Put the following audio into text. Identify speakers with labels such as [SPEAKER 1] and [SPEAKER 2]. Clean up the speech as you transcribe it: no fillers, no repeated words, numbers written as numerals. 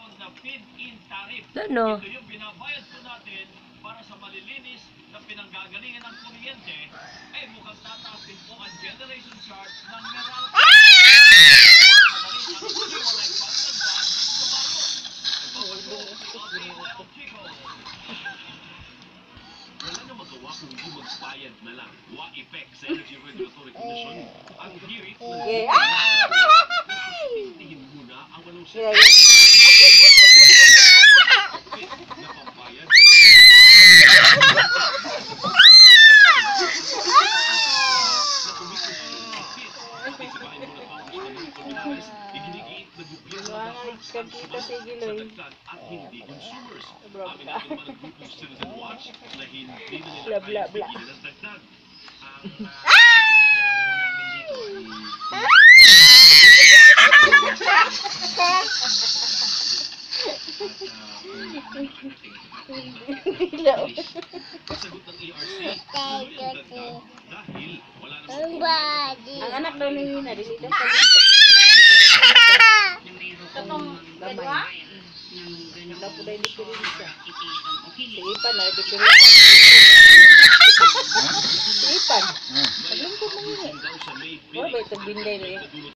[SPEAKER 1] tinatawag na feed-in tariff.
[SPEAKER 2] Ano?
[SPEAKER 1] Ito yung binabayad po natin para sa malilinis na pinanggagalingan ng kuryente, ay mukhang tataas din po ang generation charge ng Meralco. Wala na magawa kung hindi magbayad na lang. Wa effect sa Energy Regulatory Commission. Ang hirit na nasuspindihin muna ang 8 na pambayad.
[SPEAKER 3] Kita sige loy.
[SPEAKER 1] At hindi consumers. Amin natin naman ang grupong Citizen Watch na hindi na nila
[SPEAKER 3] Bla, bla,
[SPEAKER 1] kaya
[SPEAKER 3] bla.
[SPEAKER 1] bigyan ng dagdag.
[SPEAKER 3] Dilaw.
[SPEAKER 1] Sagot ng ERC, tuloy ang dagdag dahil wala namang
[SPEAKER 3] Ang anak daw ni Nina, dito sa
[SPEAKER 4] Katong
[SPEAKER 3] gamay.
[SPEAKER 4] ng
[SPEAKER 3] Wala po dahil diferensya.
[SPEAKER 4] Okay.
[SPEAKER 3] Ipan na, diferensya. Ipan. Paglingkod na yun eh.
[SPEAKER 1] daw sa May
[SPEAKER 3] Wala ba itong binday na yun?